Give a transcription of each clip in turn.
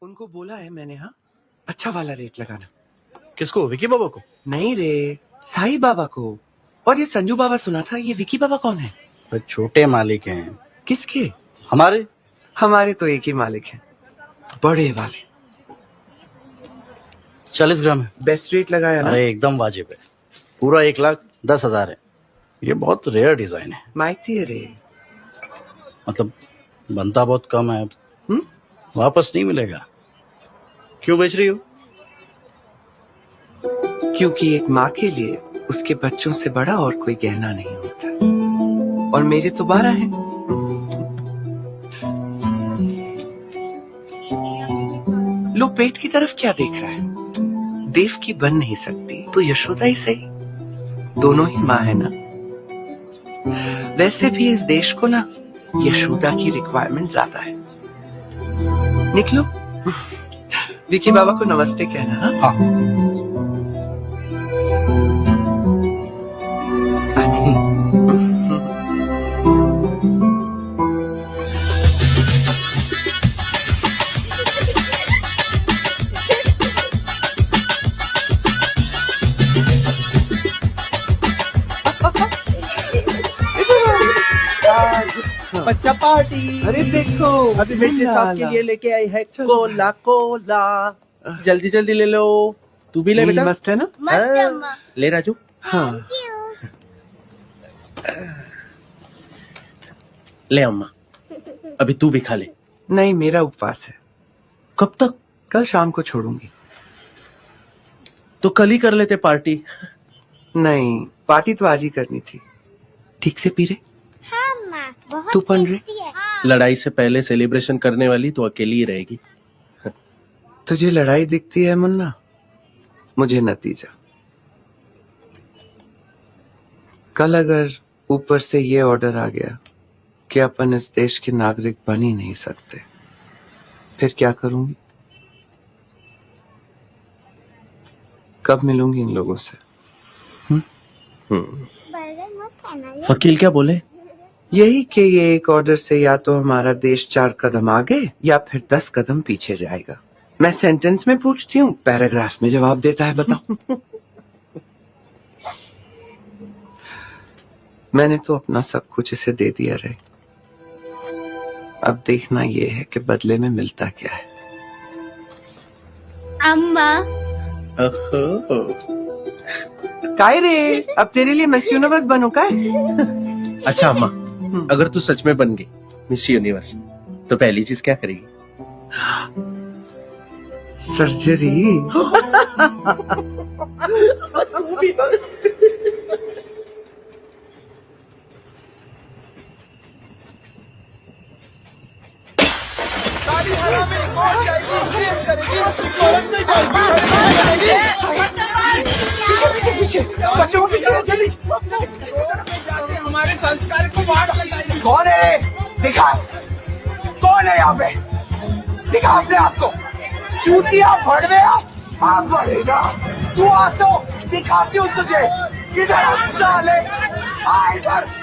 उनको बोला है मैंने, हाँ, अच्छा वाला रेट लगाना। किसको? विकी बाबा को? नहीं रे, साईं बाबा को। और ये संजू बाबा सुना था, ये विकी बाबा कौन है? तो छोटे मालिक हैं। किसके? हमारे। हमारे तो एक ही मालिक हैं, बड़े वाले। 40 ग्राम है। बेस्ट रेट लगाया ना? अरे एकदम वाजिब है, पूरा 1,10,000 है। ये बहुत रेयर डिजाइन है। माइती है रे। मतलब बनता बहुत कम है। वापस नहीं मिलेगा। क्यों बेच रही हो? क्योंकि एक माँ के लिए उसके बच्चों से बड़ा और कोई गहना नहीं होता। और मेरे तो 12 हैं। लो, पेट की तरफ क्या देख रहा है? देव की बन नहीं सकती तो यशोदा ही सही, दोनों ही माँ है ना। वैसे भी इस देश को ना यशोदा की रिक्वायरमेंट ज्यादा है। निकलो, विकी बाबा को नमस्ते कहना। हाँ, आती हूँ। बच्चा पार्टी। अरे देखो, अभी बेटे साहब के लिए लेके आई है कोला कोला। जल्दी जल्दी ले लो। तू भी ले बेटा। मस्त है ना? मस्त है अम्मा। ले राजू। हाँ, ले अम्मा, अभी तू भी खा ले। नहीं, मेरा उपवास है। कब तक? कल शाम को छोड़ूंगी। तो कल ही कर लेते पार्टी। नहीं, पार्टी तो आज ही करनी थी। ठीक से पी रहे? हाँ अम्मा, बहुत तू पन रही? टेस्टी है। हाँ। लड़ाई से पहले सेलिब्रेशन करने वाली तो अकेली ही रहेगी। तुझे लड़ाई दिखती है मुन्ना, मुझे नतीजा। कल अगर ऊपर से ये ऑर्डर आ गया कि अपन इस देश के नागरिक बन ही नहीं सकते, फिर क्या करूंगी? कब मिलूंगी इन लोगों से? बर्गर मस्त है ना ये? वकील क्या बोले? यही कि ये एक ऑर्डर से या तो हमारा देश 4 कदम आगे या फिर 10 कदम पीछे जाएगा। मैं सेंटेंस में पूछती हूँ, पैराग्राफ में जवाब देता है। बताओ। मैंने तो अपना सब कुछ इसे दे दिया रे। अब देखना ये है कि बदले में मिलता क्या है। अम्मा, काय रे, अब तेरे लिए मिस यूनिवर्स बनूं काय? अच्छा अम्मा, अगर तू सच में बन गई मिस यूनिवर्स तो पहली चीज क्या करेगी? सर्जरी। पीछे, बच्चों को पीछे, जल्दी। हमारे संस्कार को बाढ़। कौन है? दिखा, कौन है यहाँ पे? दिखा अपने आप को। चूतिया भड़वे आप बढ़ेगा। तू आ तो दिखाती हूँ तुझे। किधर साले? आ इधर।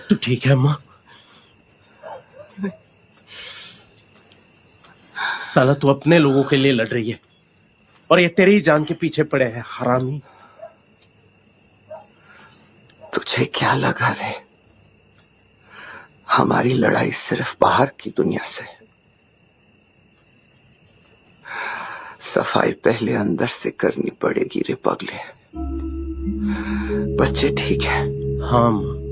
तू ठीक है अम्मा? साला तू अपने लोगों के लिए लड़ रही है और ये तेरी ही जान के पीछे पड़े हैं, हरामी। तुझे क्या लगा रे? हमारी लड़ाई सिर्फ बाहर की दुनिया से। सफाई पहले अंदर से करनी पड़ेगी रे पगले। बच्चे ठीक है? हाँ अम्मा।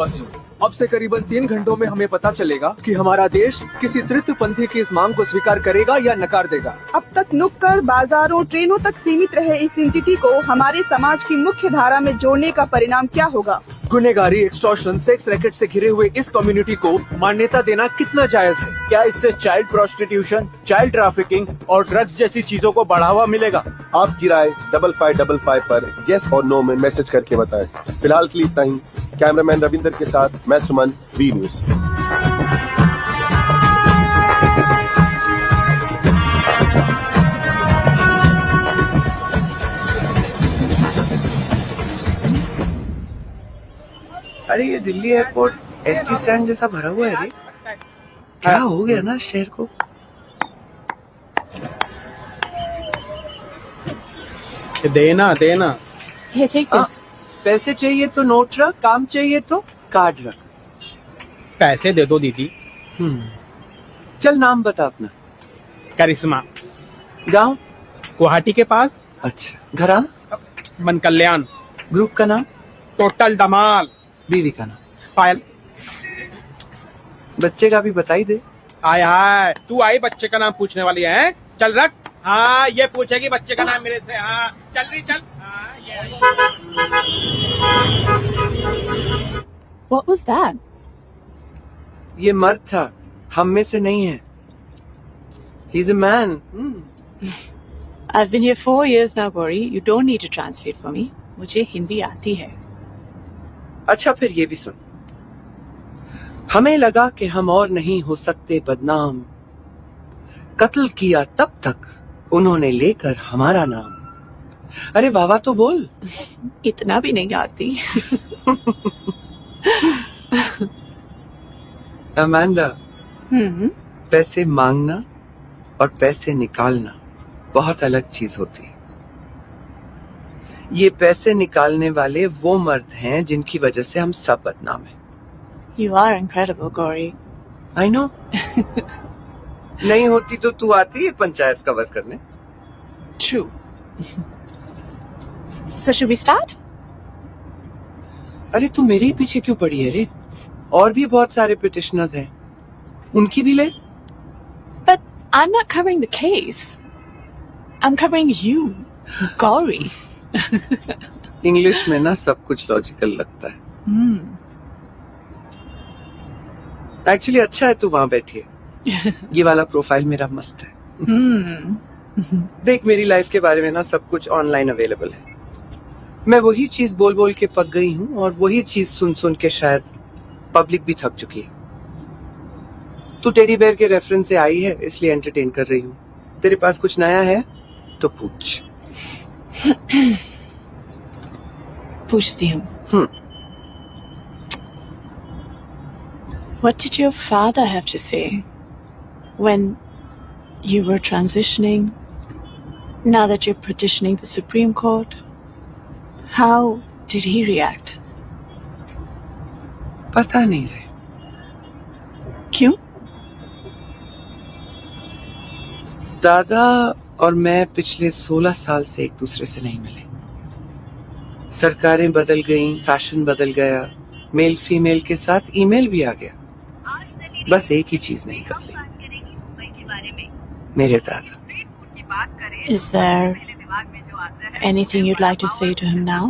विश्वासियों, अब से करीबन 3 घंटों में हमें पता चलेगा कि हमारा देश किसी तृतीय पंथी की इस मांग को स्वीकार करेगा या नकार देगा। अब तक नुक्कड़ बाजारों ट्रेनों तक सीमित रहे इस एंटिटी को हमारे समाज की मुख्य धारा में जोड़ने का परिणाम क्या होगा? गुनहगारी, एक्सटॉर्शन, सेक्स रैकेट से घिरे हुए इस कम्युनिटी को मान्यता देना कितना जायज है? क्या इससे चाइल्ड प्रोस्टिट्यूशन, चाइल्ड ट्रैफिकिंग और ड्रग्स जैसी चीजों को बढ़ावा मिलेगा? आपकी राय 5555 पर यस और नो में मैसेज करके बताएं। फिलहाल के लिए इतना ही। कैमरामैन रविंदर के साथ मैं सुमन, वी न्यूज। अरे ये दिल्ली एयरपोर्ट एसटी स्टैंड जैसा भरा हुआ है रे। क्या हो गया ना शहर को? देना देना। Here, take this. पैसे चाहिए तो नोट रख, काम चाहिए तो कार्ड रख। पैसे दे दो दीदी। चल नाम बता अपना। करिश्मा, गांव? गुवाहाटी के पास। अच्छा, घराना? मन कल्याण। ग्रुप का नाम? टोटल धमाल। बीवी का नाम? पायल। बच्चे का भी बताई दे। आय हाय, तू आई बच्चे का नाम पूछने वाली है? चल रख। हाँ, ये पूछेगी बच्चे का नाम मेरे से। हाँ चल रही चल। हाँ, ये What was that? ये मर्द था, हम में से नहीं है। He's a man. I've been here 4 years now, Gauri. You don't need to translate for me. मुझे हिंदी आती है। अच्छा फिर ये भी सुन। हमें लगा कि हम और नहीं हो सकते बदनाम। कत्ल किया तब तक उन्होंने लेकर हमारा नाम। अरे वाह तो बोल। इतना भी नहीं आती। अमांडा, पैसे मांगना और पैसे निकालना बहुत अलग चीज होती है। ये पैसे निकालने वाले वो मर्द हैं जिनकी वजह से हम सब बदनाम हैं। You are incredible, Gauri. I know. नहीं होती तो तू आती है पंचायत कवर करने। True. So should we start? अरे तू मेरे ही पीछे क्यों पड़ी है रे? और भी बहुत सारे पिटिशनर्स हैं, उनकी भी ले। But I'm not covering the case. I'm covering you, Gauri. English में ना सब कुछ लॉजिकल लगता है। एक्चुअली अच्छा है तू वहां बैठी है। ये वाला प्रोफाइल मेरा मस्त है। देख मेरी लाइफ के बारे में ना सब कुछ ऑनलाइन अवेलेबल है। मैं वही चीज बोल बोल के पक गई हूँ और वही चीज सुन सुन के शायद पब्लिक भी थक चुकी है। तू टेडी बेयर के रेफरेंस से आई है इसलिए एंटरटेन कर रही हूँ। तेरे पास कुछ नया है तो पूछ। पूछती हूँ। What did your father have to say when you were transitioning? Now that you're petitioning the Supreme Court, how did he react? पता नहीं रे। क्यों? दादा और मैं पिछले 16 साल से एक दूसरे से नहीं मिले। सरकारें बदल गईं, फैशन बदल गया, मेल फीमेल के साथ ईमेल भी आ गया। बस एक ही चीज नहीं बदली, मेरे दादा। Is there anything you'd like to say to him now?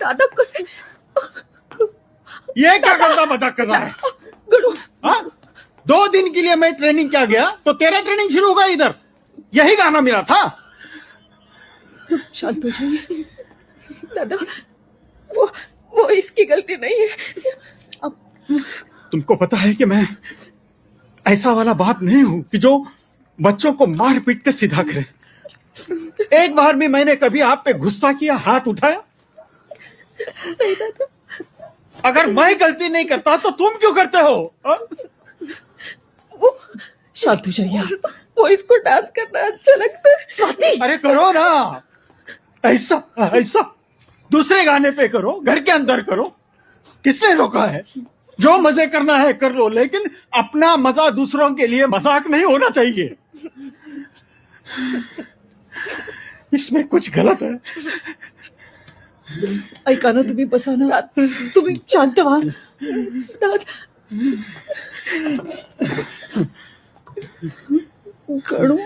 दादा को से ये क्या गंदा मजाक कर रहा है? हाँ? 2 दिन के लिए मैं ट्रेनिंग क्या गया तो तेरा ट्रेनिंग शुरू होगा इधर। यही गाना मेरा था। शांत हो जाइए दादा, वो इसकी गलती नहीं है। तुमको पता है कि मैं ऐसा वाला बाप नहीं हूं कि जो बच्चों को मार पीट के सीधा करे। एक बार भी मैंने कभी आप पे गुस्सा किया, हाथ उठाया? अगर मैं गलती नहीं करता तो तुम क्यों करते हो? वो शांत हो जाइए, वो इसको डांस करना अच्छा लगता है। स्वाति, अरे करो ना, ऐसा ऐसा दूसरे गाने पे करो, घर के अंदर करो। किसने रोका है? जो मजे करना है कर लो, लेकिन अपना मजा दूसरों के लिए मजाक नहीं होना चाहिए। इसमें कुछ गलत है। ऐका ना तुम्ही बसा ना, तुम्ही शांत व्हा। गणू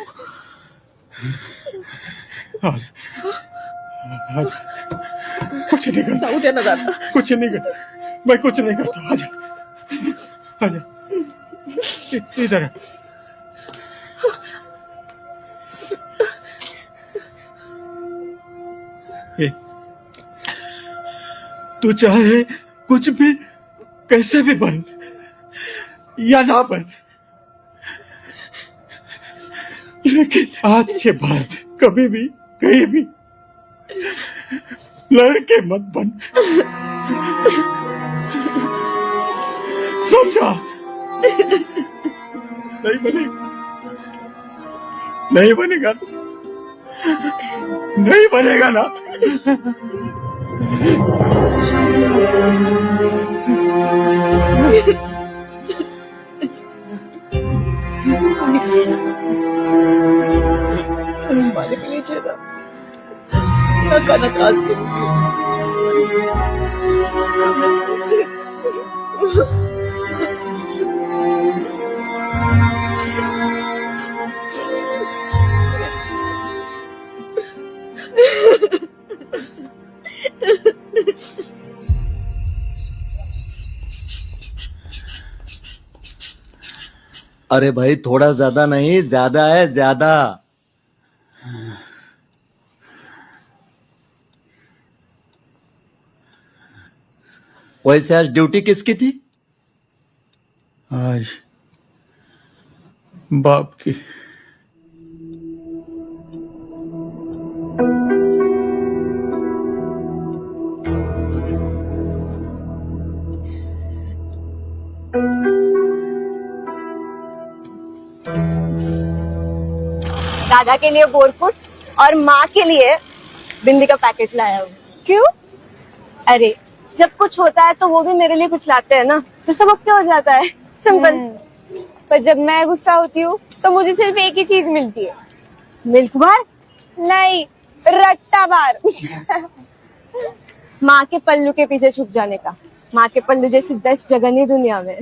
कुछ नहीं करता, जाऊ द्या ना दादा। कुछ नहीं करता, मैं कुछ नहीं करता। आजा आजा, इधर आ। ए, तू चाहे कुछ भी कैसे भी बन या ना बन, लेकिन आज के बाद कभी भी कहीं भी लड़के मत बन। समझा? नहीं बनेगा, नहीं बनेगा, नहीं बनेगा ना। मालिक लीजिए ना, नका नकाज करूंगी। अरे भाई थोड़ा ज्यादा नहीं, ज्यादा है ज्यादा। वैसे आज ड्यूटी किसकी थी? आज बाप की। दादा के लिए बोरफुट और माँ के लिए बिंदी का पैकेट लाया हूँ। क्यों? अरे जब कुछ होता है तो वो भी मेरे लिए कुछ लाते हैं ना, फिर सब ओके हो जाता है। सिंपल। पर जब मैं गुस्सा होती हूँ तो मुझे सिर्फ एक ही चीज मिलती है। Milk bar? नहीं, रट्टा बार। माँ के पल्लू के पीछे छुप जाने का। माँ के पल्लू जैसी बेस्ट जगह नहीं दुनिया में।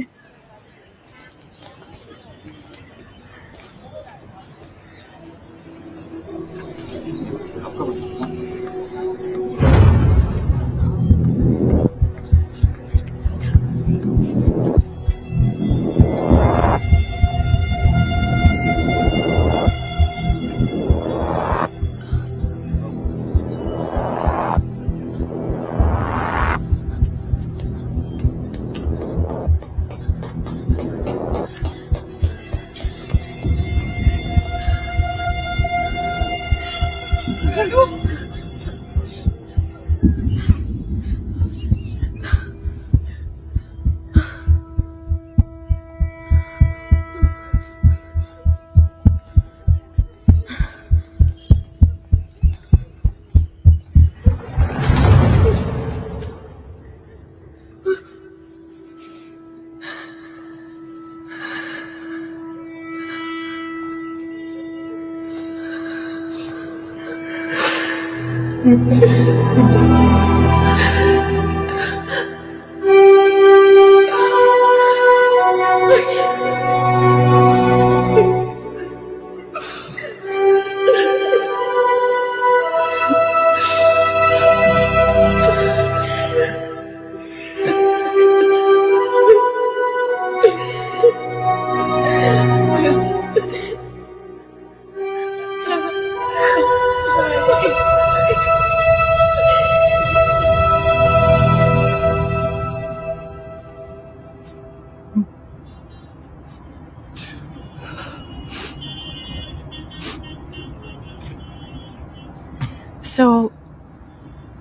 So,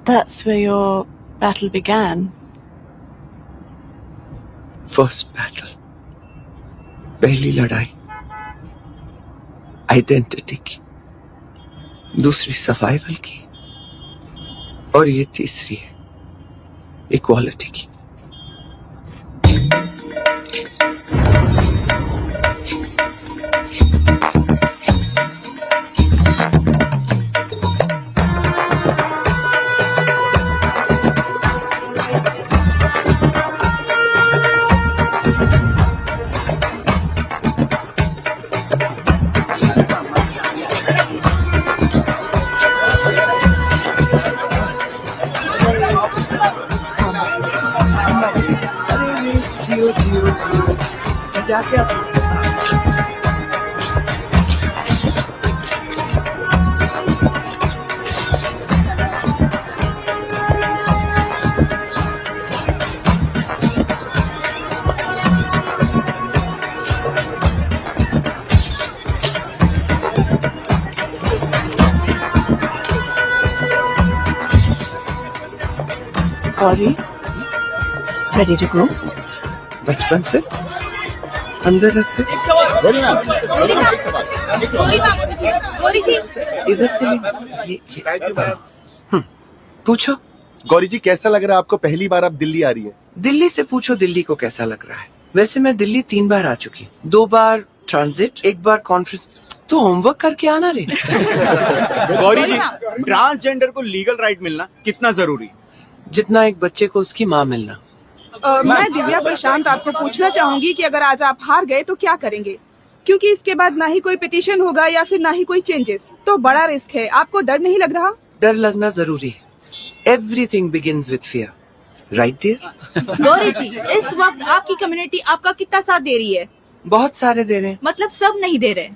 that's where your battle began. First battle, पहली लड़ाई आइडेंटिटी की, दूसरी सर्वाइवल की, और ये तीसरी है इक्वालिटी की। जियो जियो जियो क्या क्या Gauri, ready to go? बचपन से अंदर रखते इधर से पूछो। गौरी जी कैसा लग रहा है आपको? पहली बार आप दिल्ली आ रही हैं। दिल्ली से पूछो दिल्ली को कैसा लग रहा है। वैसे मैं दिल्ली 3 बार आ चुकी, 2 बार ट्रांजिट, 1 बार कॉन्फ्रेंस। तो होमवर्क करके आना रे। गौरी जी, ट्रांसजेंडर को लीगल राइट मिलना कितना जरूरी? जितना एक बच्चे को उसकी माँ मिलना। मैं दिव्या प्रशांत आपको पूछना चाहूंगी कि अगर आज आप हार गए तो क्या करेंगे? क्योंकि इसके बाद ना ही कोई पिटीशन होगा या फिर ना ही कोई चेंजेस, तो बड़ा रिस्क है। आपको डर नहीं लग रहा? डर लगना जरूरी है। Everything begins with fear, right dear? Gauri ji, इस वक्त आपकी कम्युनिटी आपका कितना साथ दे रही है? बहुत सारे दे रहे हैं। मतलब सब नहीं दे रहे?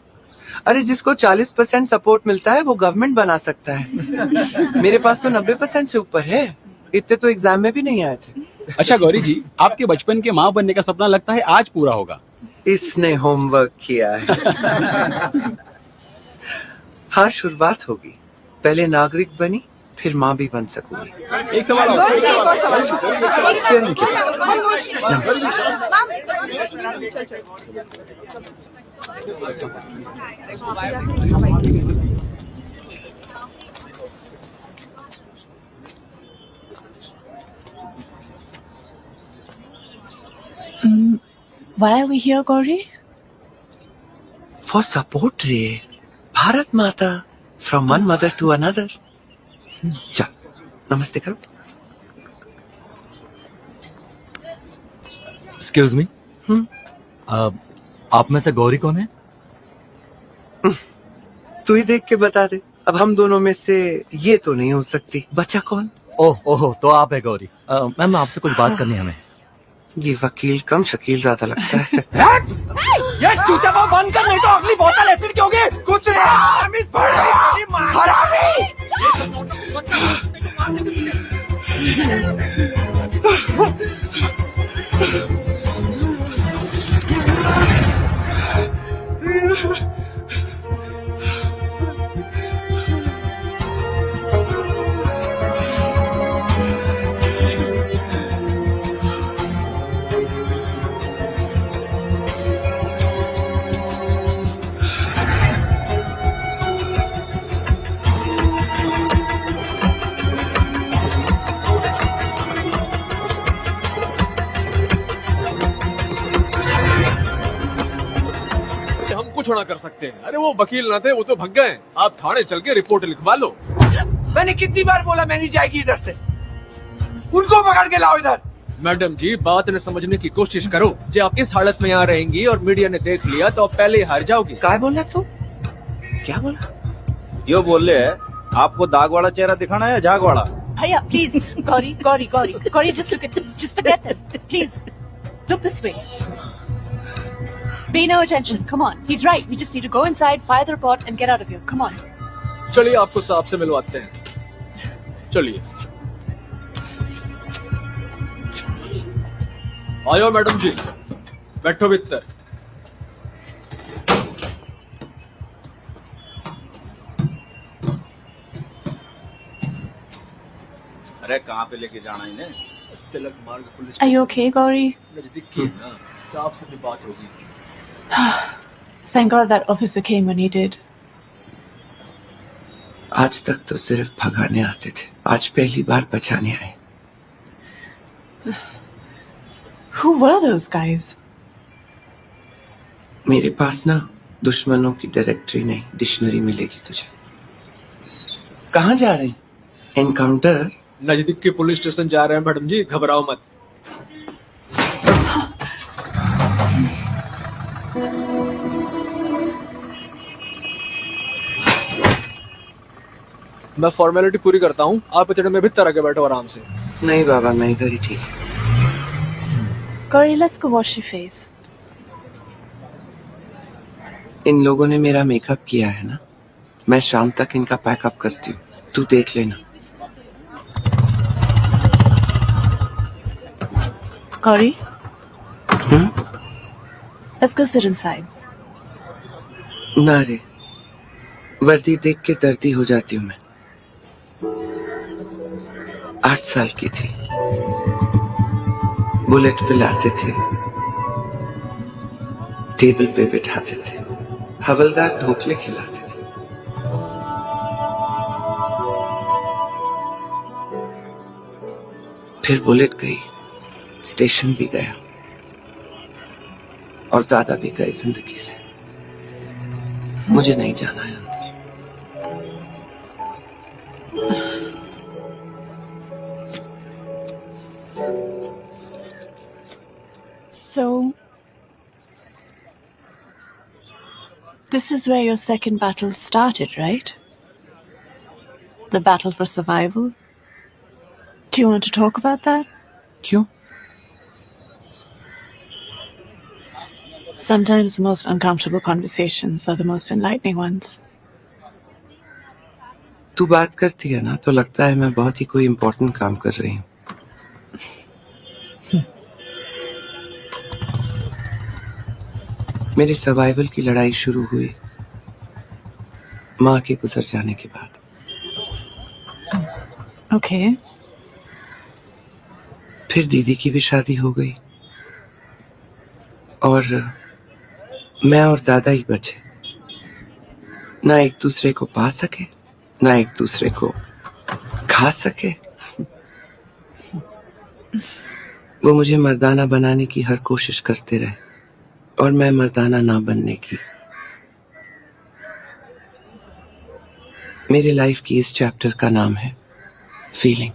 अरे जिसको 40% सपोर्ट मिलता है वो गवर्नमेंट बना सकता है। मेरे पास तो 90% से ऊपर है। इतने तो एग्जाम में भी नहीं आए थे। अच्छा गौरी जी, आपके बचपन के माँ बनने का सपना लगता है आज पूरा होगा। इसने होमवर्क किया है। हाँ, शुरुआत होगी। पहले नागरिक बनी, फिर माँ भी बन सकूंगी। एक सवाल और। Hearing की बात। Why are we here, Gauri? For support रे, भारत माता, from one mother to another। चल, नमस्ते करो। एक्सक्यूज मी, आप में से गौरी कौन है? तू ही देख के बता दे। अब हम दोनों में से ये तो नहीं हो सकती। बच्चा कौन? ओह, तो आप है गौरी। मैम आपसे कुछ बात करनी है हमें। ये वकील कम शकील ज्यादा लगता है। ये चूते को बंद कर, नहीं तो अगली बोतल एसिड की होगी। कुछ कुछ ना कर सकते हैं। अरे वो वकील ना थे, वो तो भग गए। आप थाने चल के रिपोर्ट लिखवा लो। मैंने कितनी बार बोला मैं नहीं जाएगी इधर से। उनको पकड़ के लाओ इधर। मैडम जी, बात ने समझने की कोशिश करो। जब आप इस हालत में यहाँ रहेंगी और मीडिया ने देख लिया तो आप पहले ही हार जाओगी। क्या बोला तू? क्या बोला? यो बोल रहे हैं, आपको दाग वाला चेहरा दिखाना है या झाग वाला? Bhaiya, please. Gauri, just look at him. Just forget him. Please. Look this way. Pay no attention. Come on. He's right. We just need to go inside, fire the report, and get out of here. Come on. चलिए आपको साहब से मिलवाते हैं। चलिए। आयो madam जी, बैठो भीतर। अरे कहाँ पे लेके जाना इन्हें? तिलक मार्ग police. Are you okay, Gauri? नजदीक ही ना, साहब से भी बात होगी। Thank God that officer came when he did. आज तक तो सिर्फ भगाने आते थे, आज पहली बार बचाने आए। Who were those guys? मेरे पास ना दुश्मनों की डायरेक्टरी नहीं, डिक्शनरी मिलेगी तुझे। कहाँ जा रहे हैं? एनकाउंटर? नजदीक के पुलिस स्टेशन जा रहे हैं मैडम जी, घबराओ मत। मैं फॉर्मेलिटी पूरी करता हूँ, आप इतने में भीतर आके बैठो आराम से। नहीं बाबा, मैं इधर ही ठीक है। Corey, let's go wash your face. इन लोगों ने मेरा मेकअप किया है ना, मैं शाम तक इनका पैकअप करती हूँ, तू देख लेना। Corey? Let's go sit inside. ना रे, वर्दी देख के दर्दी हो जाती हूँ मैं। 8 साल की थी, बुलेट पे लाते थे, टेबल पे बिठाते थे, हवलदार ढोकले खिलाते थे। फिर बुलेट गई, स्टेशन भी गया और दादा भी गए जिंदगी से। मुझे नहीं जाना है अंदर। So, this is where your second battle started, right? The battle for survival. Do you want to talk about that? क्यों? Sometimes the most uncomfortable conversations are the most enlightening ones. तू बात करती है ना तो लगता है मैं बहुत ही कोई इम्पोर्टेंट काम कर रही हूँ। मेरी सर्वाइवल की लड़ाई शुरू हुई माँ के गुजर जाने के बाद। Okay. फिर दीदी की भी शादी हो गई और मैं और दादा ही बचे। ना एक दूसरे को पा सके, ना एक दूसरे को खा सके। वो मुझे मर्दाना बनाने की हर कोशिश करते रहे और मैं मर्दाना ना बनने की। मेरे लाइफ की इस चैप्टर का नाम है फीलिंग।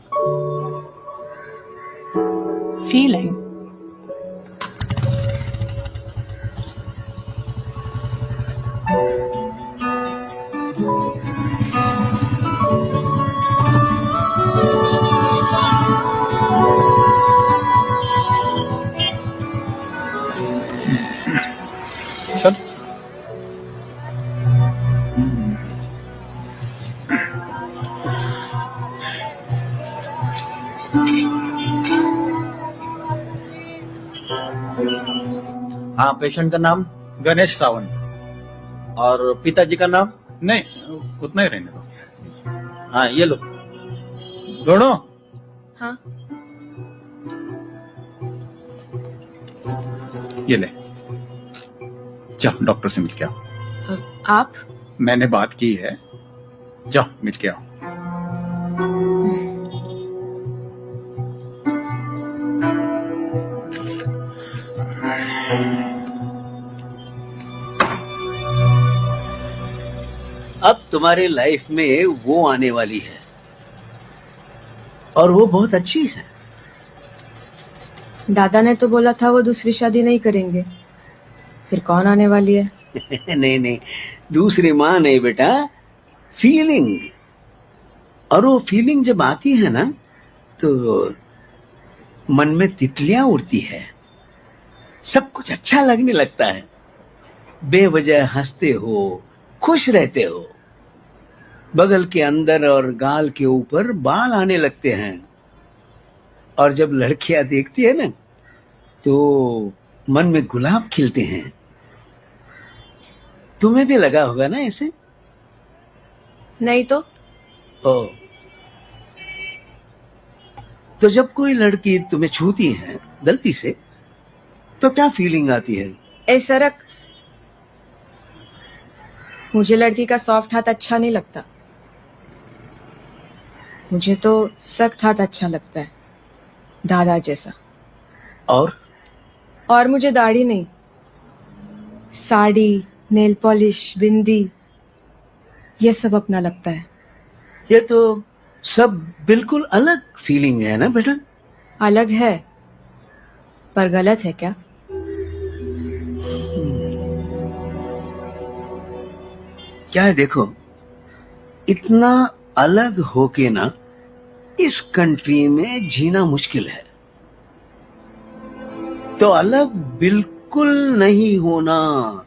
Feeling. सर हाँ, पेशेंट का नाम? गणेश सावंत। और पिताजी का नाम? नहीं, उतना ही रहने दो। हाँ, ये लो। दोनों? हाँ। ये ले, जाओ डॉक्टर से मिल के आओ। आप? मैंने बात की है, जाओ मिल के आओ। अब तुम्हारी लाइफ में वो आने वाली है और वो बहुत अच्छी है। दादा ने तो बोला था वो दूसरी शादी नहीं करेंगे, फिर कौन आने वाली है? नहीं नहीं, दूसरी माँ नहीं बेटा, फीलिंग। और वो फीलिंग जब आती है ना तो मन में तितलियां उड़ती है, सब कुछ अच्छा लगने लगता है, बेवजह हंसते हो, खुश रहते हो, बगल के अंदर और गाल के ऊपर बाल आने लगते हैं। और जब लड़कियां देखती है ना तो मन में गुलाब खिलते हैं। तुम्हें भी लगा होगा ना ऐसे? नहीं तो? ओ, तो जब कोई लड़की तुम्हें छूती है गलती से तो क्या फीलिंग आती है? ए सरक, मुझे लड़की का सॉफ्ट हाथ अच्छा नहीं लगता, मुझे तो सख्त हाथ अच्छा लगता है, दादा जैसा। और मुझे दाढ़ी नहीं, साड़ी, नेल पॉलिश, बिंदी, ये सब अपना लगता है। ये तो सब बिल्कुल अलग फीलिंग है ना बेटा। अलग है पर गलत है क्या? क्या है देखो, इतना अलग होके ना इस कंट्री में जीना मुश्किल है, तो अलग बिल्कुल नहीं होना,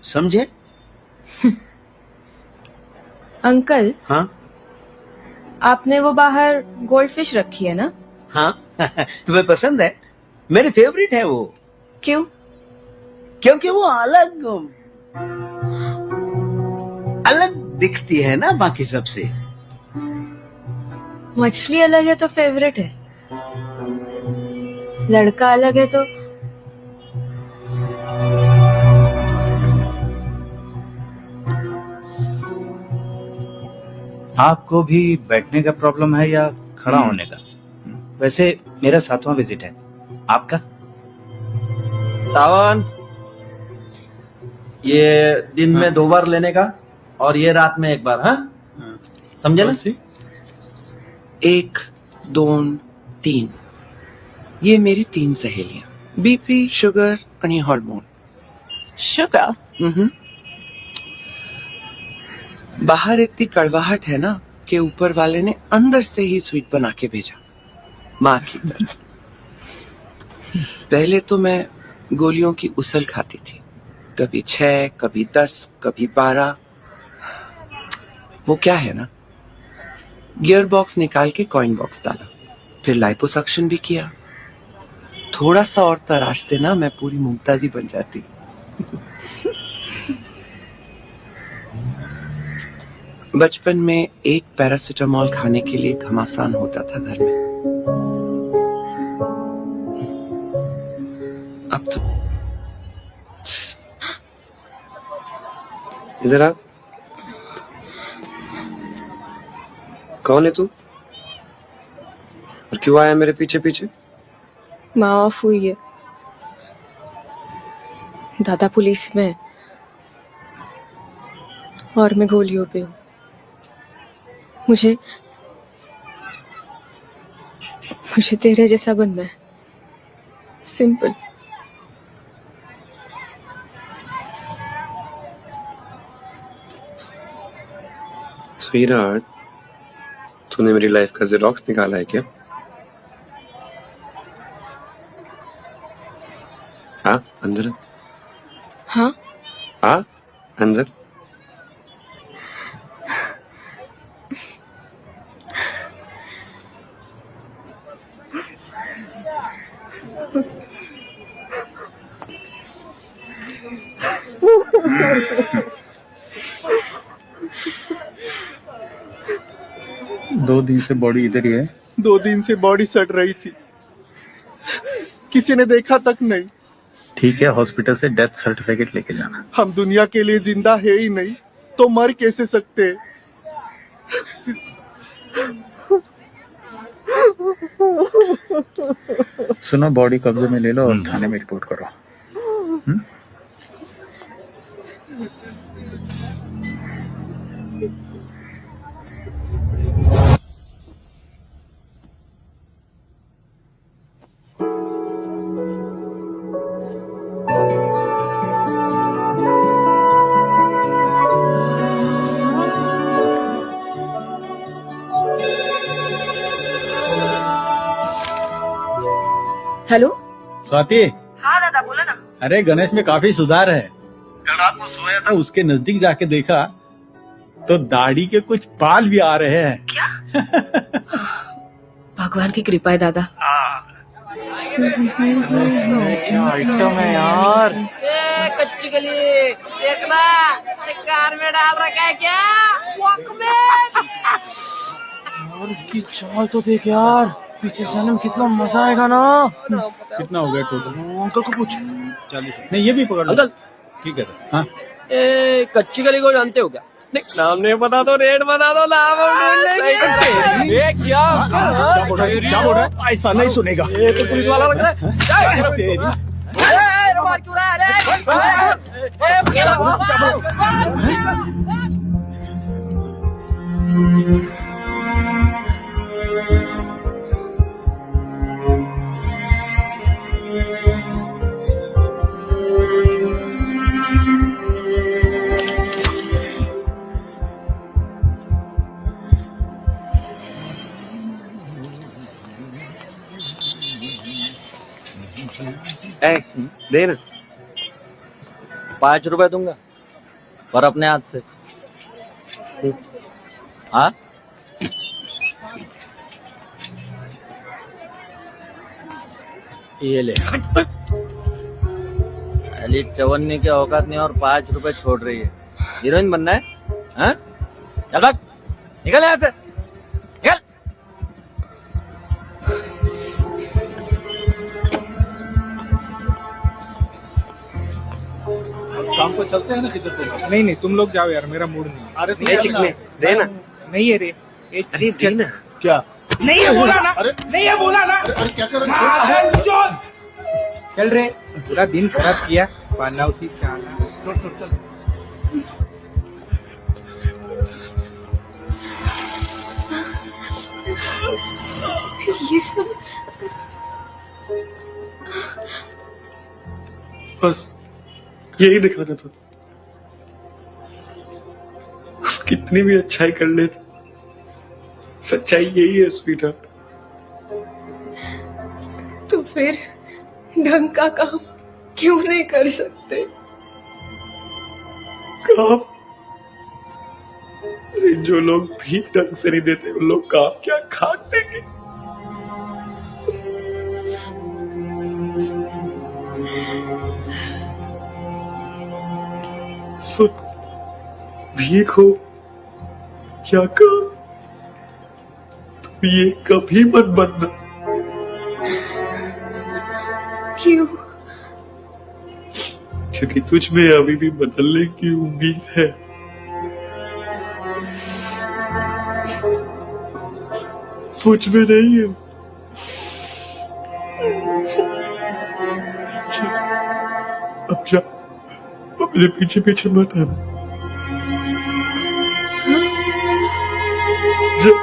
समझे? अंकल, हाँ आपने वो बाहर गोल्ड फिश रखी है ना? हाँ तुम्हें पसंद है? मेरे फेवरेट है वो। क्यों? क्योंकि वो अलग अलग दिखती है ना बाकी सबसे। मछली अलग है तो फेवरेट है, लड़का अलग है तो आपको भी बैठने का प्रॉब्लम है या खड़ा होने का? वैसे मेरा 7वां विजिट है, आपका? सावन, ये दिन में 2 बार लेने का और ये रात में 1 बार। हाँ, समझे ना? 1, 2, 3, ये मेरी 3 सहेलियां, बीपी, शुगर और ये हार्मोन। शुगर? बाहर इतनी कड़वाहट है ना कि ऊपर वाले ने अंदर से ही स्वीट बना के भेजा, माँ की तरह। पहले तो मैं गोलियों की उसल खाती थी, कभी 6, कभी 10, कभी 12। वो क्या है ना, गियर बॉक्स निकाल के कॉइन बॉक्स डाला, फिर लाइपोसक्शन भी किया। थोड़ा सा और तराशते ना मैं पूरी मुमताजी बन जाती। बचपन में एक पैरासिटामॉल खाने के लिए घमासान होता था घर में। अब तो इधर आ। कौन है तू और क्यों आया मेरे पीछे पीछे? माँ ऑफ हुई है, दादा पुलिस में और मैं गोलियों पे हूँ। मुझे तेरे जैसा बनना है, सिंपल। स्वीटहार्ट, तूने मेरी लाइफ का ज़ेरॉक्स निकाला है क्या? हाँ अंदर। हाँ हाँ अंदर। दो दिन से बॉडी इधर ही है। 2 दिन से बॉडी सड़ रही थी, किसी ने देखा तक नहीं। ठीक है, हॉस्पिटल से डेथ सर्टिफिकेट लेके जाना। हम दुनिया के लिए जिंदा है ही नहीं तो मर कैसे सकते हैं? सुनो, बॉडी कब्जे में ले लो और थाने में रिपोर्ट करो। हेलो। स्वाति। हाँ दादा, बोला ना। अरे गणेश में काफी सुधार है। कल रात को सोया था, उसके नजदीक जाके देखा तो दाढ़ी के कुछ बाल भी आ रहे हैं। क्या? भगवान की कृपा है दादा। क्या आइटम है यार। कच्ची गली देखना, कार में डाल रखा है क्या? वॉकमैन। और इसकी चाल तो देख यार, पीछे जाने में कितना मजा आएगा ना। कितना हो गया टोटल? अंकल को पूछ। 40। नहीं, ये भी पकड़ अंकल ठीक है। हाँ, कच्ची गली को जानते हो क्या? नाम नहीं पता तो रेट बता दो, नाम ये क्या बोल रहा है? ऐसा नहीं सुनेगा। ये तो पुलिस वाला लग रहा है। मेरे मार क्यों रहा दे ना। 5 रुपए दूंगा और अपने हाथ से। हाँ ये ले। अली चवन्नी के औकात नहीं और 5 रुपए छोड़ रही है। हीरोइन बनना है? हाँ? चल भाग, निकल यहाँ से, निकल। शाम को चलते हैं ना किधर को? नहीं नहीं, तुम लोग जाओ यार, मेरा मूड नहीं। अरे चिकने दे ना। नहीं है रे, अरे दे ना। क्या? नहीं है बोला ना। अरे नहीं है बोला ना। अरे क्या कर रहे हो? चल रे, पूरा दिन खराब किया। पानावती से आना। चल। ये सब बस यही दिखाना था। कितनी भी अच्छाई कर ले, सच्चाई यही है स्वीटहार्ट। तो फिर ढंग का काम क्यों नहीं कर सकते? काम? अरे जो लोग भी ढंग से नहीं देते उन लोग काम क्या खाट देंगे? सुन, भीख हो या काम, तुम ये कभी मत बनना। क्यों? क्योंकि तुझ में अभी भी बदलने की उम्मीद है। मुझ में नहीं है। अब जा, अब मेरे पीछे पीछे मत आना। जा।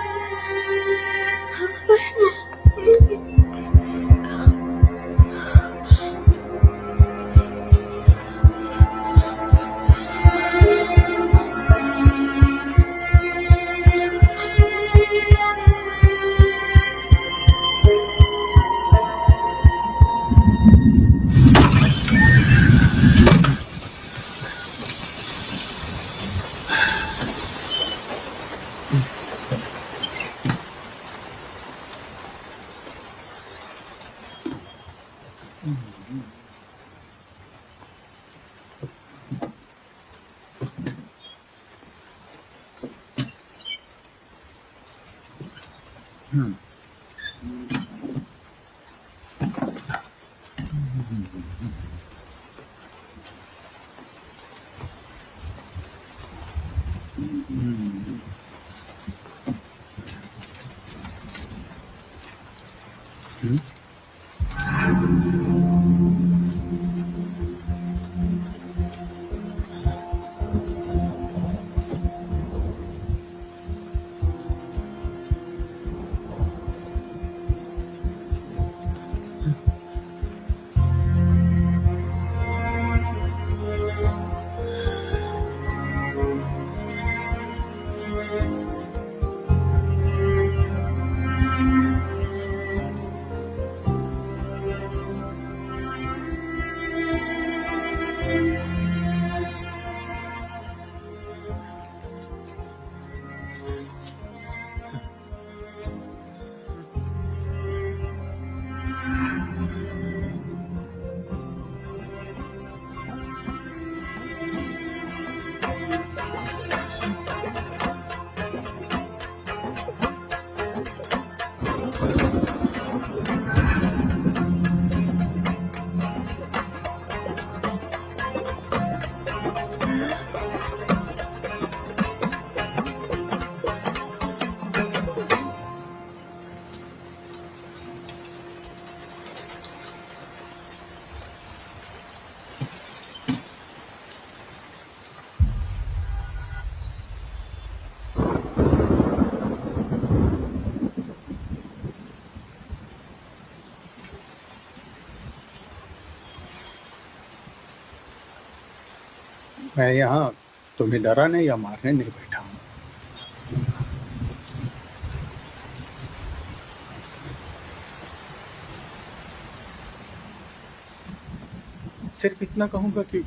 मैं यहाँ तुम्हें डराने या मारने नहीं बैठा हूँ। सिर्फ इतना कहूंगा कि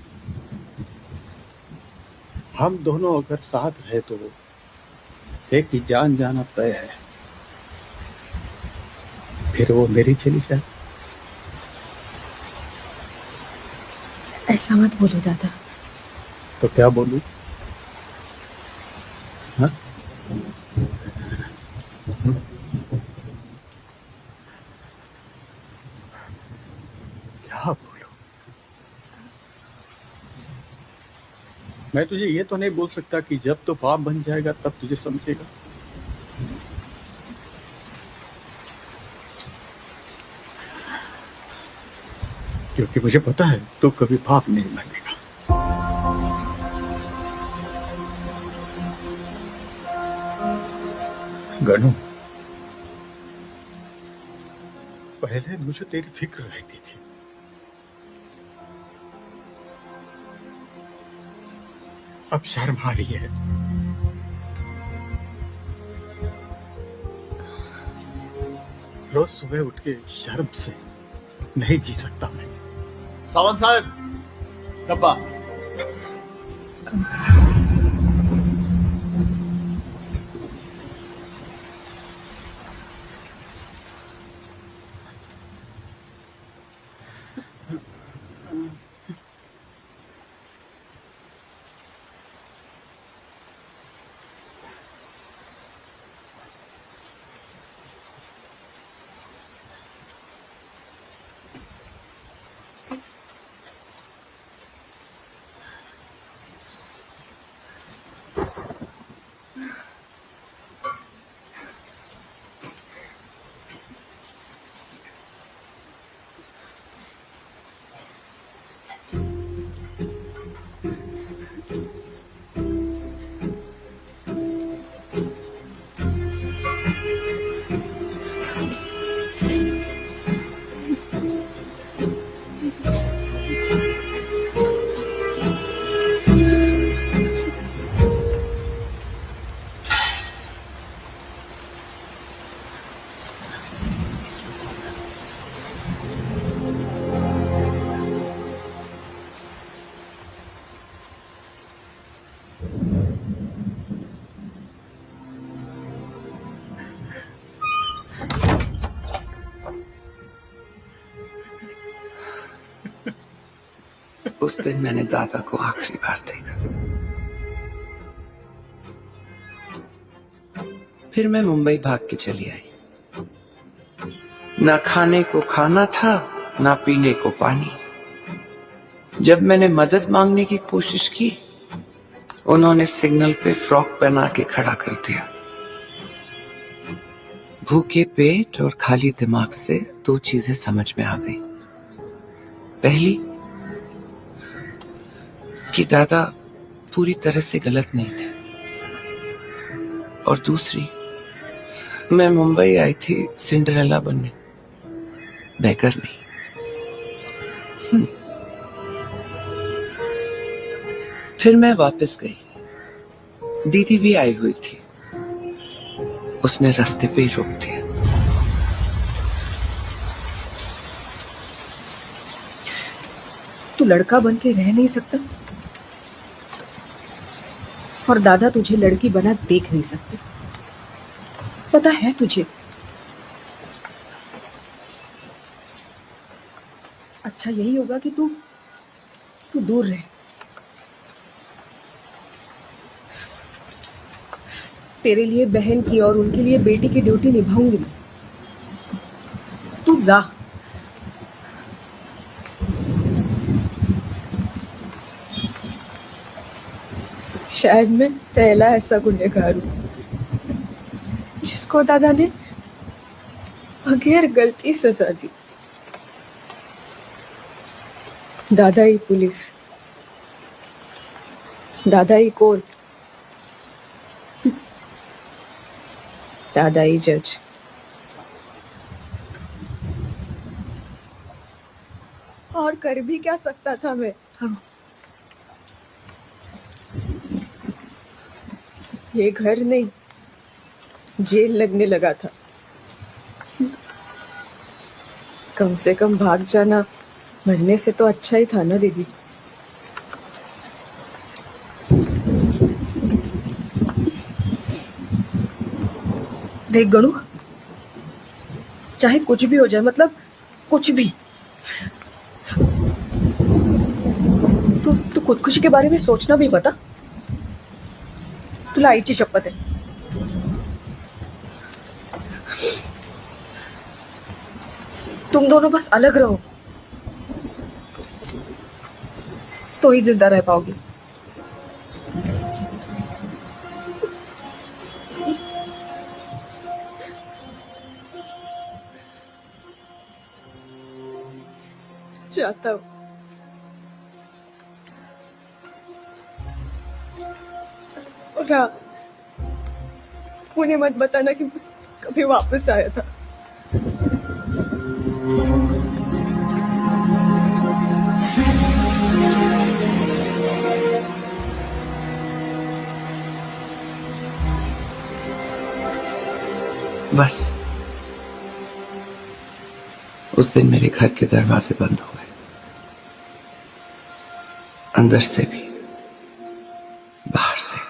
हम दोनों अगर साथ रहे तो एक की जान जाना तय है। फिर वो मेरी चली जाए। ऐसा मत बोलो दादा। तो क्या बोलूं? हाँ? क्या बोलूं? मैं तुझे ये तो नहीं बोल सकता कि जब तो बाप बन जाएगा तब तुझे समझेगा। क्योंकि मुझे पता है तो कभी बाप नहीं बनेगा। गणू, पहले मुझे तेरी फिक्र रहती थी। अब शर्म आ रही है। रोज सुबह उठ के शर्म से नहीं जी सकता मैं। सावंत साहब, डब्बा। उस दिन मैंने दादा को आखिरी बार देखा। फिर मैं मुंबई भाग के चली आई। ना खाने को खाना था, ना पीने को पानी। जब मैंने मदद मांगने की कोशिश की, उन्होंने सिग्नल पे फ्रॉक पहना के खड़ा कर दिया। भूखे पेट और खाली दिमाग से दो चीजें समझ में आ गई। पहली कि दादा पूरी तरह से गलत नहीं थे, और दूसरी मैं मुंबई आई थी सिंड्रेला बनने, बेकर नहीं। फिर मैं वापस गई। दीदी भी आई हुई थी। उसने रास्ते पे ही रोक दिया। तू लड़का बन के रह नहीं सकता, और दादा तुझे लड़की बना देख नहीं सकते। पता है तुझे? अच्छा यही होगा कि तू दूर रहे। तेरे लिए बहन की और उनके लिए बेटी की ड्यूटी निभाऊंगी मैं। तू जा। शायद मैं पहला ऐसा गुनहगार हूं जिसको दादा ने बगैर गलती सजा दी। दादा ही पुलिस, दादा ही कोर्ट, दादा ही जज। और कर भी क्या सकता था मैं? ये घर नहीं, जेल लगने लगा था। कम से कम भाग जाना मरने से तो अच्छा ही था ना दीदी। देख गणु, चाहे कुछ भी हो जाए, मतलब कुछ भी, तू खुदकुशी के बारे में सोचना भी बता। तुला आईची शपथ है। तुम दोनों बस अलग रहो तो ही जिंदा रह पाओगे। चाहता हूं और हाँ, उन्हें मत बताना कि कभी वापस आया था। बस उस दिन मेरे घर के दरवाजे बंद हो गए, अंदर से भी बाहर से।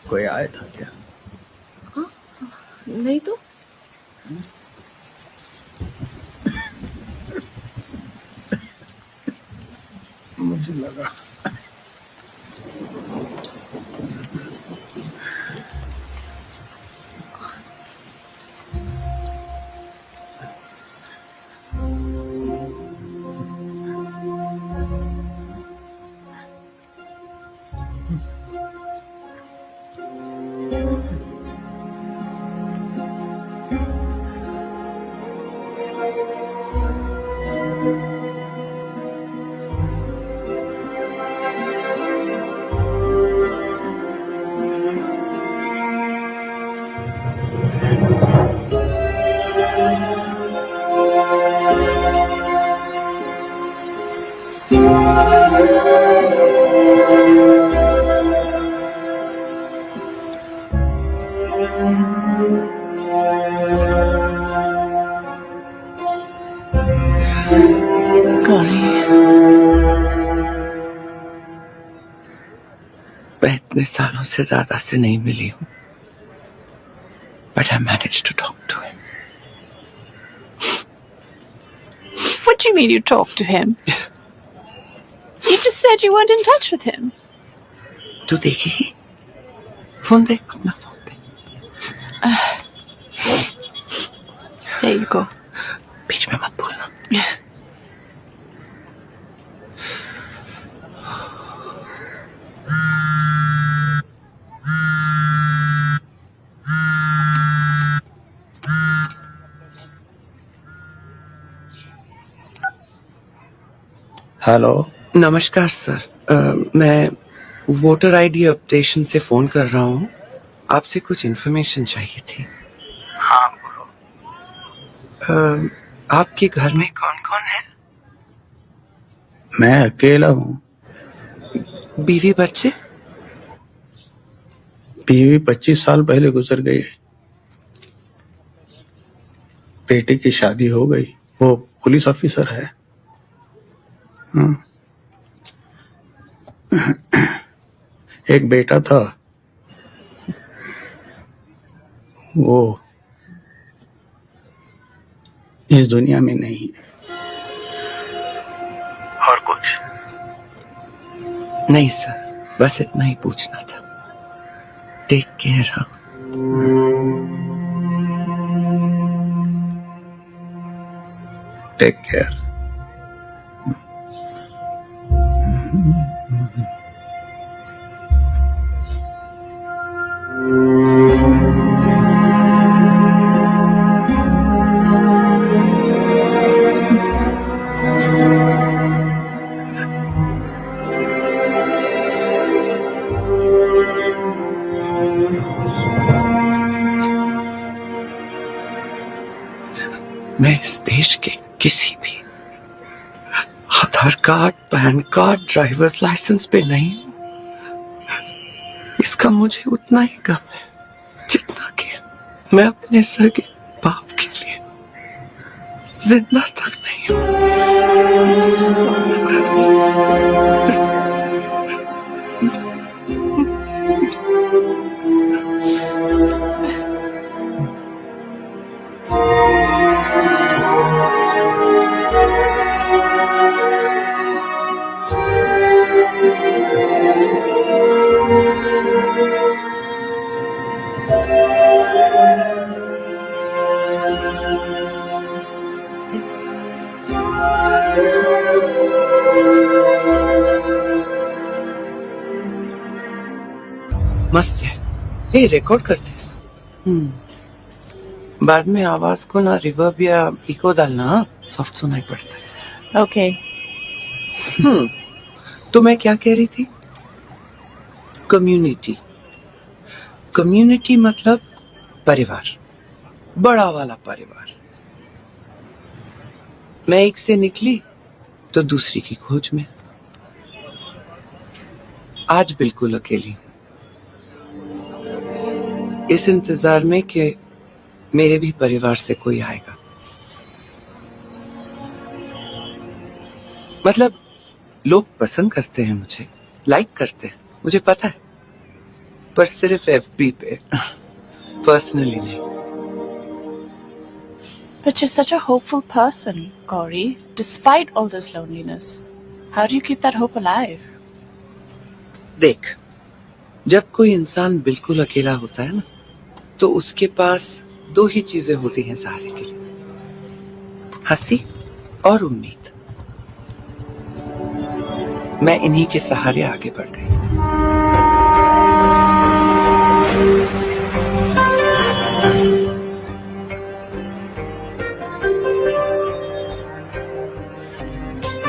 कोई आया था क्या? नहीं तो मुझे लगा मैं इतने सालों से दादा से नहीं मिली हूं, but I managed to talk to him. What do you mean you talked to him? You just said you weren't in touch with him. तू देखेगी? फोन दे, अपना phone they. There you go. बीच में मत बोलना। हेलो, नमस्कार sir, मैं voter ID updation से phone कर रहा हूँ। आपसे कुछ इन्फॉर्मेशन चाहिए थी। हाँ बोलो। आपके घर में कौन कौन है? मैं अकेला हूँ। बीवी बच्चे? बीवी 25 साल पहले गुजर गई। बेटे की शादी हो गई, वो पुलिस ऑफिसर है। एक बेटा था, वो इस दुनिया में नहीं है। और कुछ नहीं सर, बस इतना ही पूछना था। Take care. Take care. मैं इस देश के किसी भी Aadhaar card, PAN card, driver's licence पे नहीं हूं। इसका मुझे उतना ही गम है जितना कि मैं अपने सगे बाप के लिए जिंदा तक नहीं हूं। मस्त है ये, रिकॉर्ड करते हैं। बाद में आवाज को ना रिवर्ब या इको डालना, सॉफ्ट सुनाई पड़ता है। Okay. तो मैं क्या कह रही थी? कम्युनिटी। कम्युनिटी मतलब परिवार, बड़ा वाला परिवार। मैं एक से निकली तो दूसरी की खोज में। आज बिल्कुल अकेली, इस इंतजार में कि मेरे भी परिवार से कोई आएगा। मतलब लोग पसंद करते हैं मुझे, लाइक करते हैं, मुझे पता है, पर सिर्फ FB पे, पर्सनली नहीं। But you're such a hopeful person, Gauri, despite all this loneliness. How do you keep that hope alive? देख, जब कोई इंसान बिल्कुल अकेला होता है ना, तो उसके पास दो ही चीजें होती हैं सहारे के लिए, हंसी और उम्मीद। मैं इन्हीं के सहारे आगे बढ़ गई।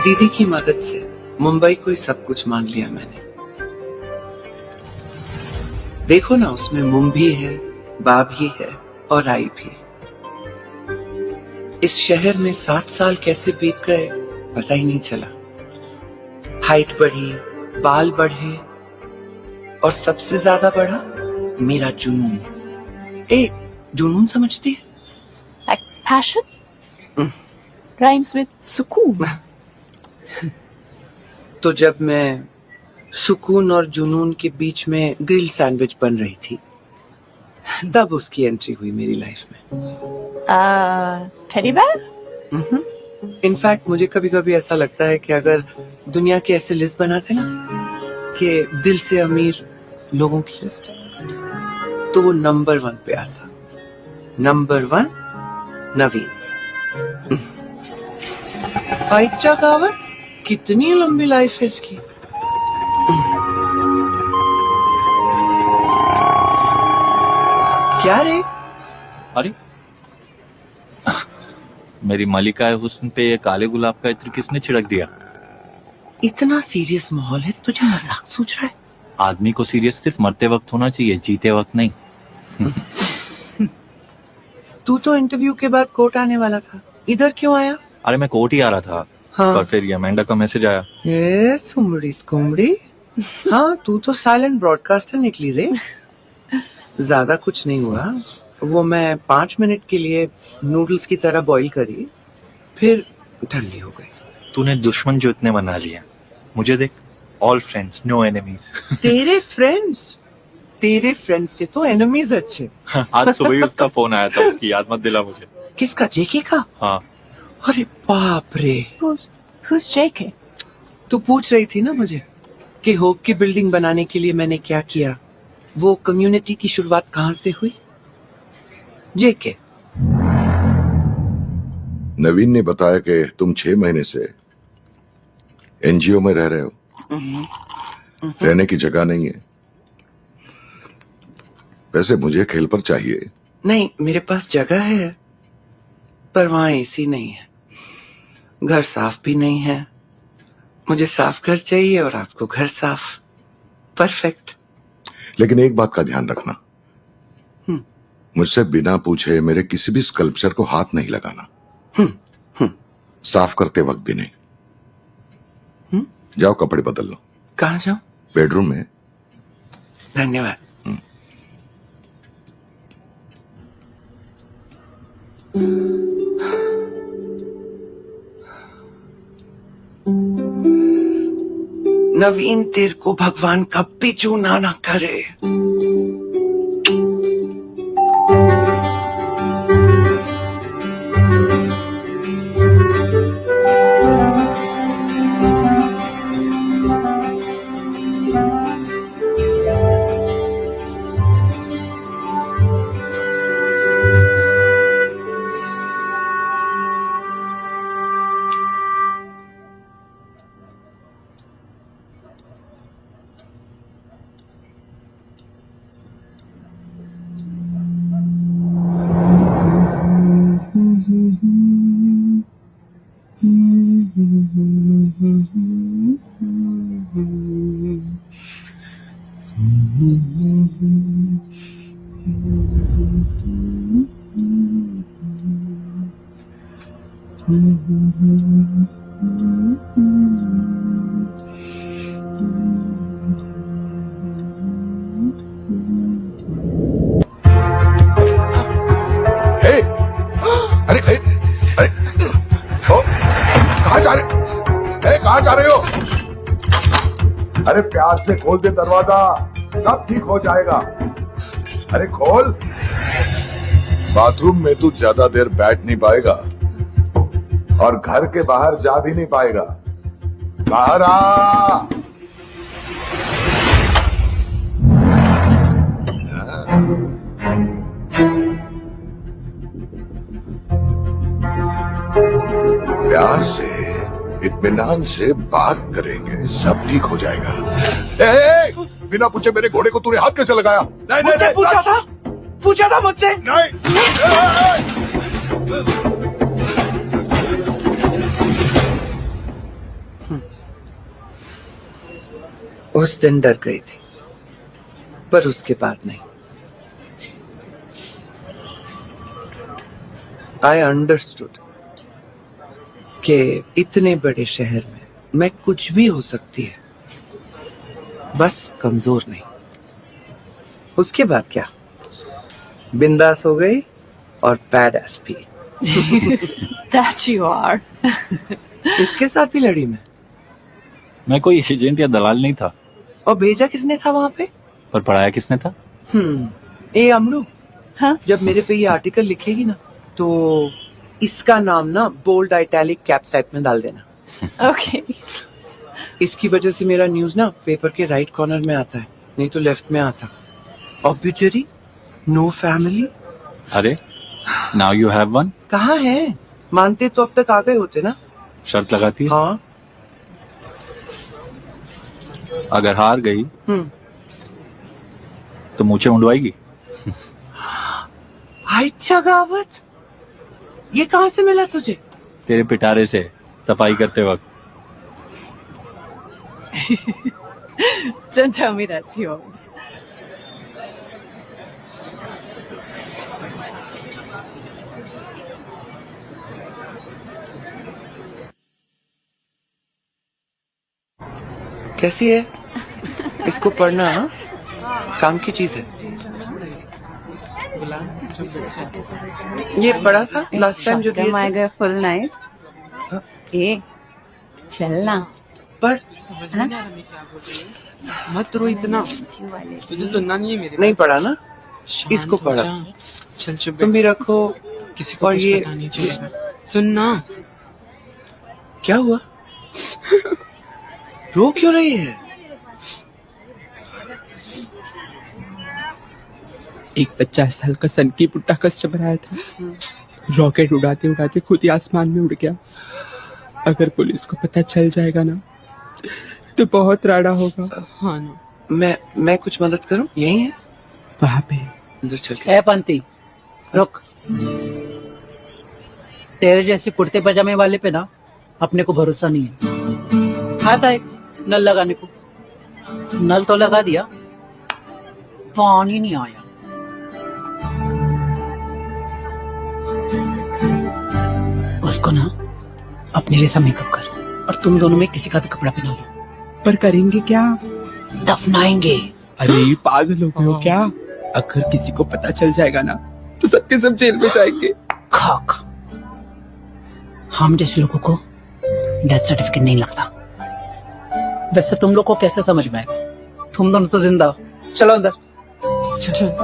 दीदी की मदद से मुंबई को ही सब कुछ मान लिया मैंने। देखो ना, उसमें मुम भी है, बा भी है और आई भी। इस शहर में 7 साल कैसे बीत गए पता ही नहीं चला। हाइट बढ़ी, बाल बढ़े और सबसे ज्यादा बढ़ा मेरा जुनून। जुनून समझती है? Like passion? Rhymes with सुकून। तो जब मैं सुकून और जुनून के बीच में ग्रिल सैंडविच बन रही थी, तब उसकी एंट्री हुई मेरी लाइफ में। Teddy bear? इनफैक्ट मुझे कभी कभी ऐसा लगता है कि अगर दुनिया की ऐसे लिस्ट बनाते ना, कि दिल से अमीर लोगों की लिस्ट, तो वो नंबर 1 पे आता। नंबर 1 नवीन। आइचा कावत, कितनी लंबी लाइफ है इसकी। क्या रे? अरे मेरी मलिका हुस्न पे ये काले गुलाब का इत्र किसने छिड़क दिया? इतना सीरियस माहौल है, तुझे मजाक सूझ रहा है? आदमी को सीरियस सिर्फ मरते वक्त होना चाहिए, जीते वक्त नहीं। तू तो इंटरव्यू के बाद कोर्ट आने वाला था, इधर क्यों आया? अरे मैं कोर्ट ही आ रहा था। हाँ। पर फिर ये अमेंडा का मैसेज आया। ये सुमड़ी कुमड़ी। हाँ, तू तो साइलेंट ब्रॉडकास्टर निकली रे। ज्यादा कुछ नहीं हुआ, वो मैं 5 मिनट के लिए नूडल्स की तरह बॉईल करी, फिर ठंडी हो गई। तूने दुश्मन जो इतने बना लिया, मुझे देख, ऑल फ्रेंड्स नो एनिमीज। तेरे फ्रेंड्स से तो एनिमीज अच्छे। आज सुबह ही उसका फोन आया था, उसकी याद मत दिला मुझे। किसका? जेके का? हाँ। अरे बाप रे। Who's JK? तू पूछ रही थी ना मुझे कि होप की बिल्डिंग बनाने के लिए मैंने क्या किया, वो कम्युनिटी की शुरुआत कहाँ से हुई? जेके। नवीन ने बताया कि तुम 6 महीने से एनजीओ में रह रहे हो। रहने की जगह नहीं है। वैसे मुझे खेल पर चाहिए। नहीं, मेरे पास जगह है पर वहां एसी नहीं है, घर साफ भी नहीं है। मुझे साफ घर चाहिए और आपको घर साफ। परफेक्ट। लेकिन एक बात का ध्यान रखना, मुझसे बिना पूछे मेरे किसी भी स्कल्पचर को हाथ नहीं लगाना। साफ करते वक्त भी नहीं। जाओ कपड़े बदल लो। कहाँ जाओ? बेडरूम में। धन्यवाद। नवीन, तेरे को भगवान कभी चूना ना करे। अरे प्यार से खोल दे दरवाजा, सब ठीक हो जाएगा। अरे खोल। बाथरूम में तू ज्यादा देर बैठ नहीं पाएगा और घर के बाहर जा भी नहीं पाएगा। बाहर आ। प्यार से, इत्मीनान से बात करेंगे, सब ठीक हो जाएगा। बिना पूछे मेरे घोड़े को तूने हाथ कैसे लगाया? नहीं, मुझसे नहीं, पूछा था मुझसे। नहीं। उस दिन डर गई थी पर उसके बाद नहीं। आई अंडरस्टूड कि इतने बड़े शहर में मैं कुछ भी हो सकती है, बस कमजोर नहीं। उसके बाद क्या, बिंदास हो गई और बैडएस भी। That you are. किसके साथ ही लड़ी मैं कोई एजेंट या दलाल नहीं था। और भेजा किसने था वहां पे? पर पढ़ाया किसने था? ए अमरू, हाँ? जब मेरे पे ये आर्टिकल लिखेगी ना तो इसका नाम ना बोल्ड इटैलिक कैप्स टाइप में डाल देना। Okay. इसकी वजह से मेरा न्यूज ना पेपर के राइट कॉर्नर में आता है, नहीं तो लेफ्ट में आता। ऑब्ituary, नो फैमिली। अरे, नाउ यू हैव वन। कहाँ है? मानते तो अब तक आ गए होते ना। शर्त लगाती है? हाँ। अगर हार गई तो मुझे उड़वाएगी। हाय चगावत, ये कहाँ से मिला तुझे? तेरे पिटारे से सफाई करते वक्त। Don't tell me that's yours. कैसी है? इसको पढ़ना, हाँ? काम की चीज है। ये पढ़ा था लास्ट टाइम जो दिए थे। Full night. ए चलना पर मत रो इतना, तुझे सुनना नहीं है मेरे। नहीं पढ़ा ना, इसको पढ़ा। चल चुप, तुम भी रखो। किसी को और कुछ ये पता नहीं चलेगा। सुनना, क्या हुआ? रो क्यों रही है? एक 50 साल का सनकी पुट्टा कस्टमर आया था, रॉकेट उड़ाते उड़ाते खुद ही आसमान में उड़ गया। अगर पुलिस को पता चल जाएगा ना तो बहुत राड़ा होगा। हाँ ना। मैं कुछ मदद करूं? यही है वहां पे, अंदर चल के। पंती रुक, तेरे जैसे कुर्ते पजामे वाले पे ना अपने को भरोसा नहीं है। आता है नल लगाने को, नल तो लगा दिया, पानी नहीं आया। उसको ना अपने जैसा मेकअप कर और तुम दोनों में किसी का भी कपड़ा पहना लो। पर करेंगे क्या? दफनाएंगे। अरे पागल हो गए हो क्या? अगर किसी को पता चल जाएगा ना तो सबके सब जेल में जाएंगे। खाक, हम जैसे लोगों को डेथ सर्टिफिकेट नहीं लगता। वैसे तुम लोग को कैसे समझ में आएगा? तुम दोनों तो जिंदा हो। चलो अंदर। चल।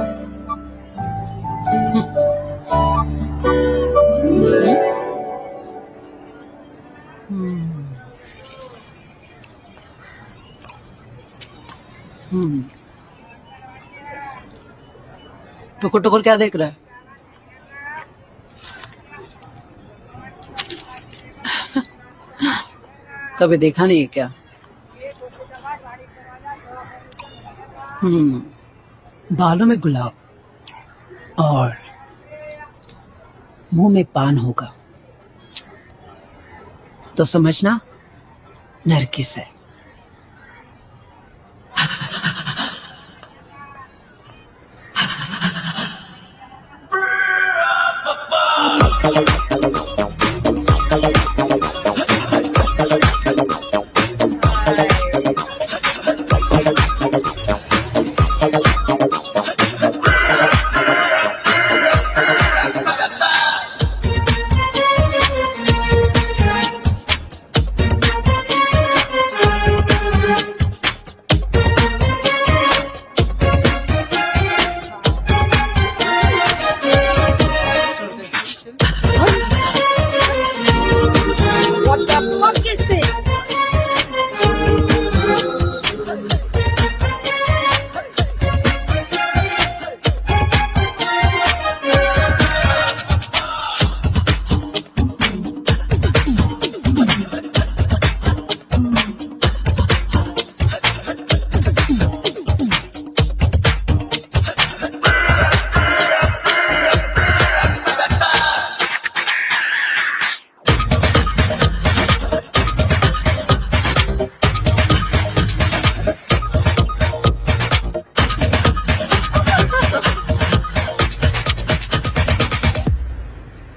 टुकुर टुकुर क्या देख रहा है? कभी देखा नहीं है क्या? बालों में गुलाब और मुंह में पान होगा तो समझना नरगिस है।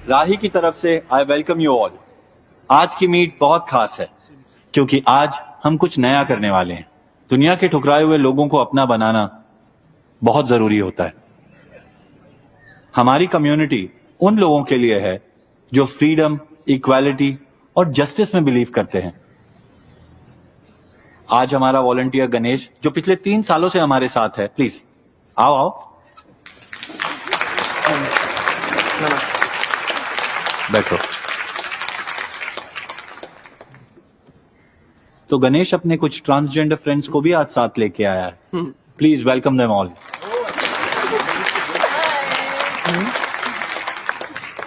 राही की तरफ से आई वेलकम यू ऑल। आज की मीट बहुत खास है क्योंकि आज हम कुछ नया करने वाले हैं। दुनिया के ठुकराए हुए लोगों को अपना बनाना बहुत जरूरी होता है। हमारी कम्युनिटी उन लोगों के लिए है जो फ्रीडम, इक्वालिटी और जस्टिस में बिलीव करते हैं। आज हमारा वॉलंटियर गणेश जो पिछले 3 सालों से हमारे साथ है, प्लीज आओ आओ बैठो। तो गणेश अपने कुछ ट्रांसजेंडर फ्रेंड्स को भी आज साथ लेके आया है। Please welcome them all.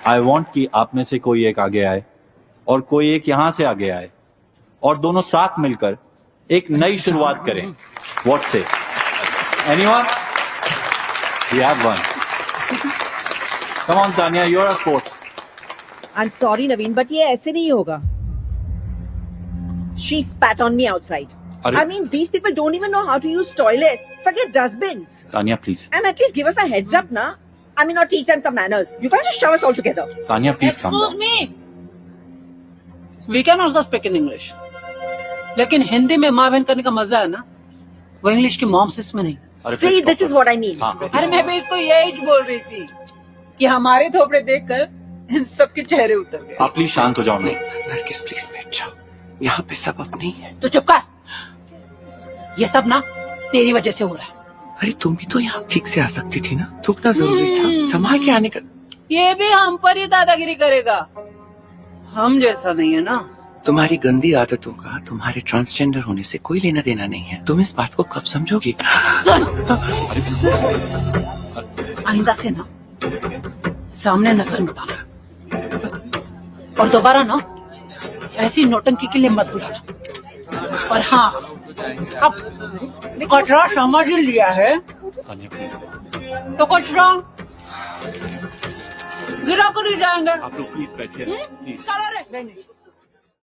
I want कि आप में से कोई एक आगे आए और कोई एक यहां से आगे आए और दोनों साथ मिलकर एक नई शुरुआत करें। व्हाट से? Anyone? We have one. Come on Tania, you are a sport. I'm sorry, Naveen, but ये ऐसे नहीं होगा. She spat on me outside. I mean, these people don't even know how to use toilet. Forget dustbins. Tania, please. And at least give us a heads up, na? I mean, or teach them some manners. You can't just shove us all together. Tania, please come down. Excuse me. We can also speak in English. लेकिन हिंदी में माँ बहन करने का मजा है ना, वो इंग्लिश की मॉम सिस में नहीं। See, this is what I mean. अरे मैं भी इसको यही बोल रही थी कि हमारे थोपड़े देखकर इन सबके चेहरे उतर गए। आप प्लीज शांत हो जाओ। नरगिस प्लीज बैठ जाओ, यहाँ पे सब अपने ही है। तो चुप कर, ये सब ना तेरी वजह से हो रहा है। अरे तुम भी तो यहाँ ठीक से आ सकती थी ना, थूकना जरूरी था, संभाल के आने का। ये भी हम पर ही दादागिरी करेगा। हम जैसा नहीं है ना, तुम्हारी गंदी आदतों का तुम्हारे ट्रांसजेंडर होने से कोई लेना देना नहीं है। तुम इस बात को कब समझोगी? आइंदा से ना सामने नजर मत आना और दोबारा ना ऐसी नौटंकी के लिए मत बुलाना। और हाँ, अब कचरा समझ लिया है तो कचरा गिरा कर ही जाएंगे। आप लोग प्लीज बैठिए, प्लीज। चलो रे।